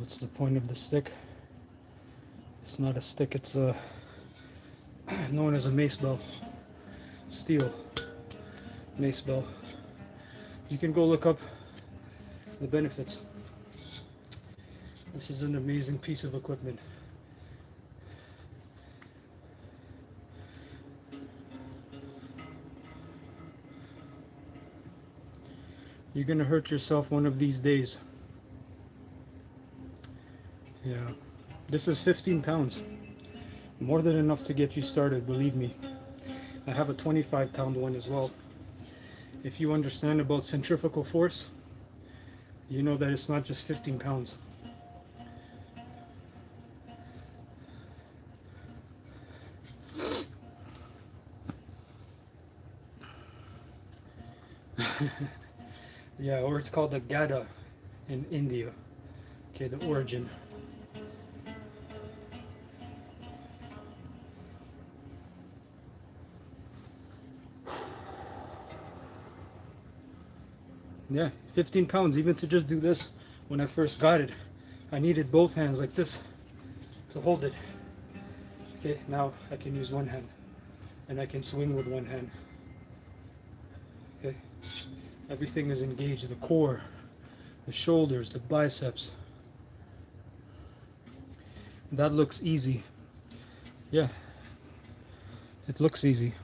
What's the point of the stick? It's not a stick, it's a known as a mace bell. Steel mace bell. You can go look up the benefits. This is an amazing piece of equipment. You're gonna hurt yourself one of these days. Yeah, this is 15 pounds. More than enough to get you started, believe me. I have a 25-pound one as well. If you understand about centrifugal force, you know that it's not just 15 pounds. Yeah, or it's called the Gada in India. Okay, the origin. Yeah, 15 pounds, even to just do this. When I first got it, I needed both hands like this to hold it. Okay, now I can use one hand and I can swing with one hand. Okay, everything is engaged, the core, the shoulders, the biceps. That looks easy. Yeah, it looks easy.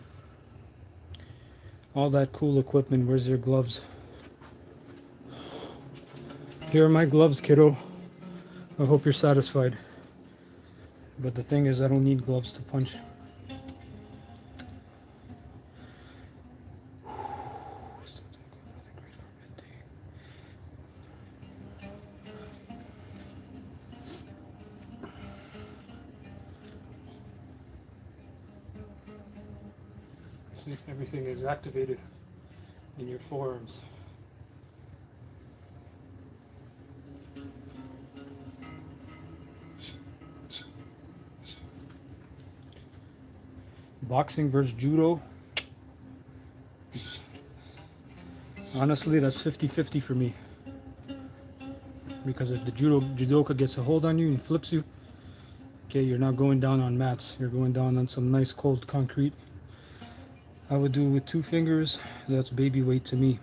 All that cool equipment, where's your gloves? Here are my gloves, kiddo. I hope you're satisfied. But the thing is, I don't need gloves to punch. See, everything is activated in your forearms. Boxing versus judo. Honestly, that's 50-50 for me. Because if the judoka gets a hold on you and flips you, okay, you're not going down on mats. You're going down on some nice cold concrete. I would do it with 2 fingers. That's baby weight to me.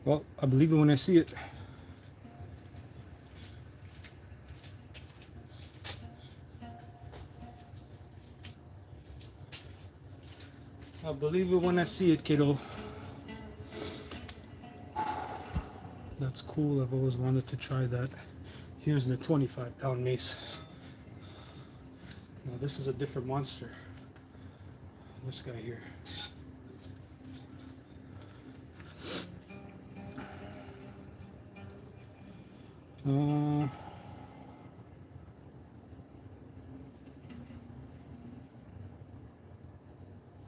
Well, I believe it when I see it. I believe it when I see it, kiddo. That's cool. I've always wanted to try that. Here's the 25-pound mace. Now this is a different monster. This guy here.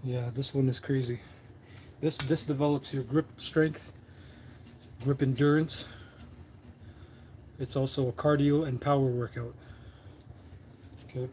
Yeah, this one is crazy. This develops your grip strength, grip endurance. It's also a cardio and power workout. Okay.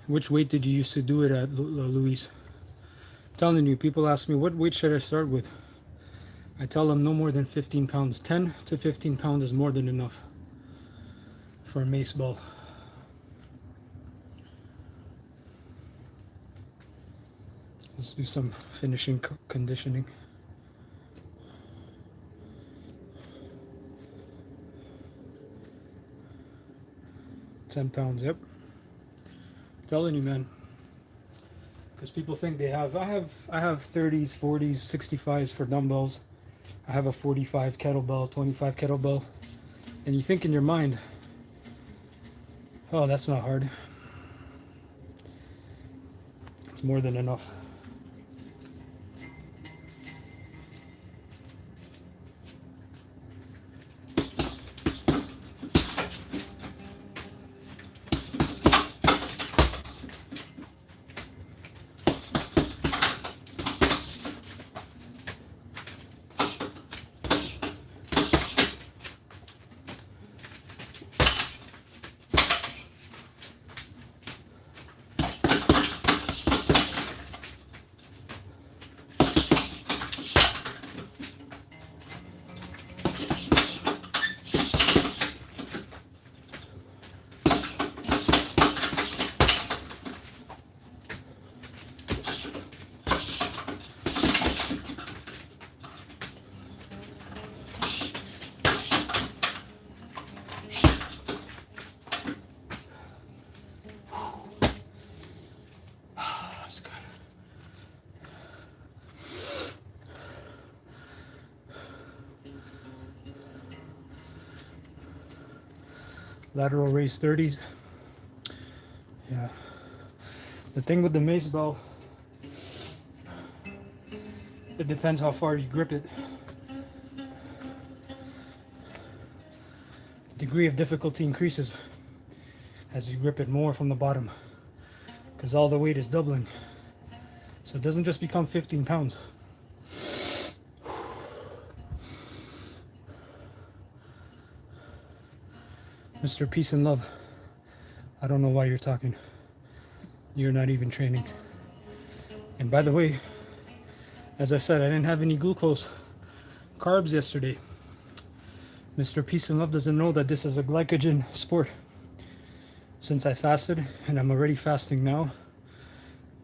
Which weight did you used to do it at, Luis? Telling you, people ask me, what weight should I start with? I tell them no more than 15 pounds. 10 to 15 pounds is more than enough for a mace ball. Let's do some finishing conditioning. £10, yep. Telling you, man. Because people think they have. I have 30s, 40s, 65s for dumbbells. I have a 45 kettlebell, 25 kettlebell, and you think in your mind, oh, that's not hard. It's more than enough. Lateral raise 30s. Yeah. The thing with the mace ball, it depends how far you grip it. Degree of difficulty increases as you grip it more from the bottom, because all the weight is doubling. So it doesn't just become 15 pounds. Mr. Peace and Love, I don't know why you're talking. You're not even training. And by the way, as I said, I didn't have any glucose carbs yesterday. Mr. Peace and Love doesn't know that this is a glycogen sport. Since I fasted, and I'm already fasting now,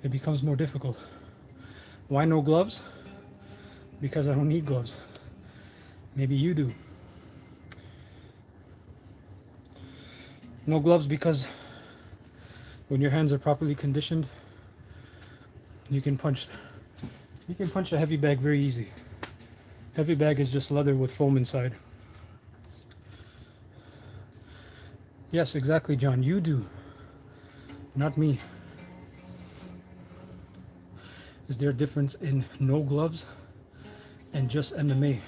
it becomes more difficult. Why no gloves? Because I don't need gloves. Maybe you do. No gloves because when your hands are properly conditioned, you can punch a heavy bag very easy. Heavy bag is just leather with foam inside. Yes, exactly, John. You do, not me. Is there a difference in no gloves and just MMA?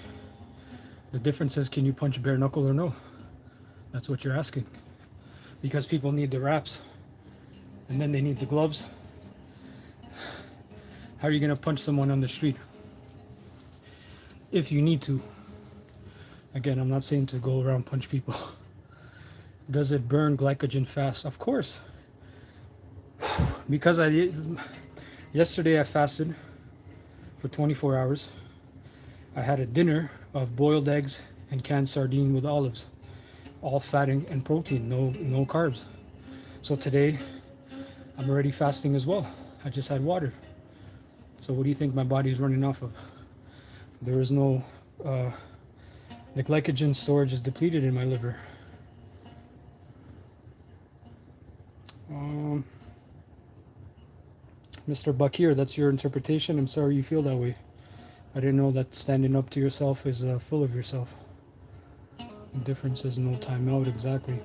The difference is, can you punch bare knuckle or no? That's what you're asking. Because people need the wraps and then they need the gloves. How are you going to punch someone on the street? If you need to. Again, I'm not saying to go around punch people. Does it burn glycogen fast? Of course. Because yesterday I fasted for 24 hours. I had a dinner of boiled eggs and canned sardine with olives. All fat and protein, no carbs. So today, I'm already fasting as well. I just had water. So what do you think my body is running off of? There is no, the glycogen storage is depleted in my liver. Mr. Bakir, that's your interpretation. I'm sorry you feel that way. I didn't know that standing up to yourself is full of yourself. The difference is no time out, exactly.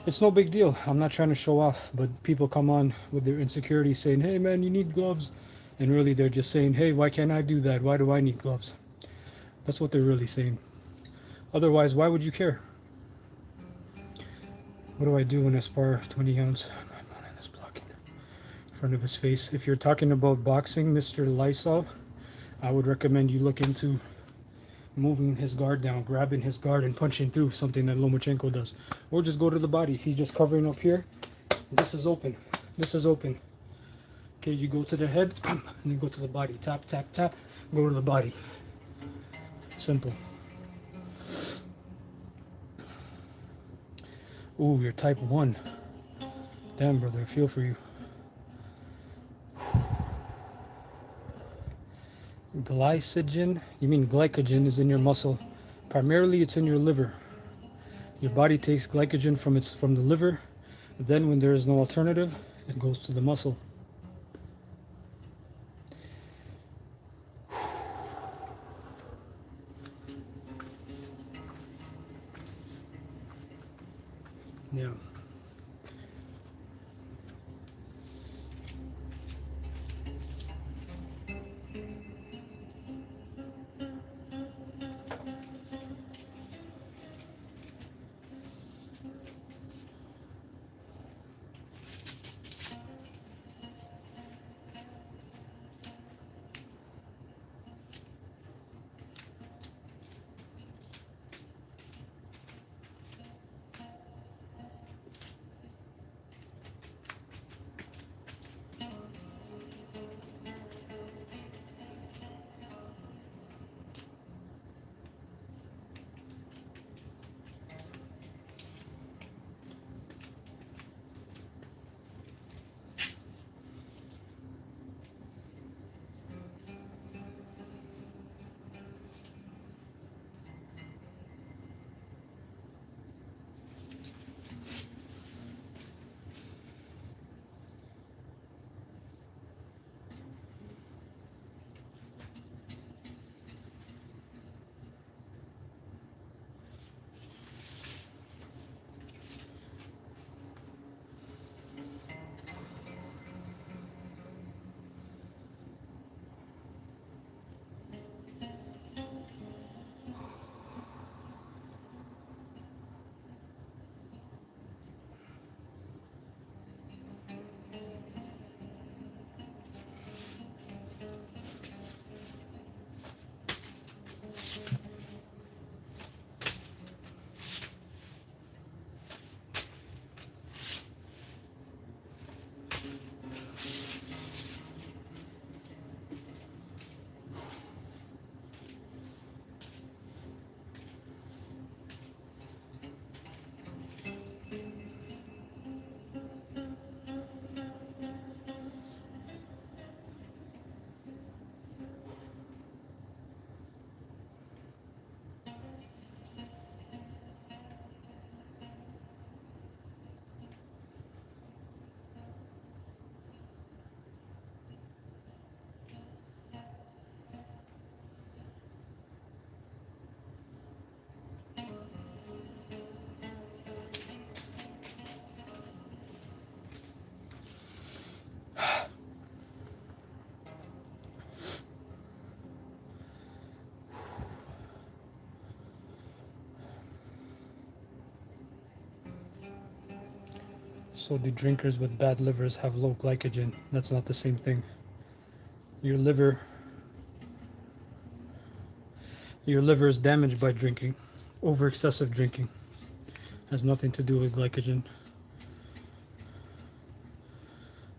It's no big deal. I'm not trying to show off, but people come on with their insecurities saying, hey man, you need gloves. And really they're just saying, hey, why can't I do that? Why do I need gloves? That's what they're really saying. Otherwise, why would you care? What do I do when I spar 20 ounce? My mind is blocking in front of his face. If you're talking about boxing, Mr. Lysol, I would recommend you look into moving his guard down, grabbing his guard and punching through, something that Lomachenko does. Or just go to the body. If he's just covering up here, This is open. This is open. Okay, you go to the head and then go to the body. Tap, tap, tap. Go to the body. Simple. Ooh, you're type 1. Damn, brother, I feel for you. Glycogen, you mean glycogen is in your muscle. Primarily it's in your liver. Your body takes glycogen from the liver. Then when there is no alternative, it goes to the muscle. Yeah. So do drinkers with bad livers have low glycogen? That's not the same thing. Your liver is damaged by drinking. Over excessive drinking has nothing to do with glycogen.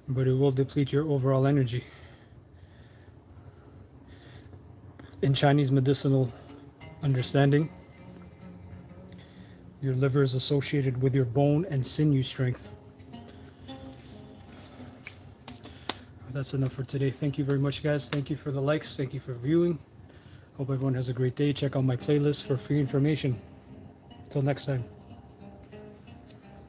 But it will deplete your overall energy. In Chinese medicinal understanding, your liver is associated with your bone and sinew strength. That's enough for today. Thank you very much, guys. Thank you for the likes. Thank you for viewing. Hope everyone has a great day. Check out my playlist for free information. Till next time.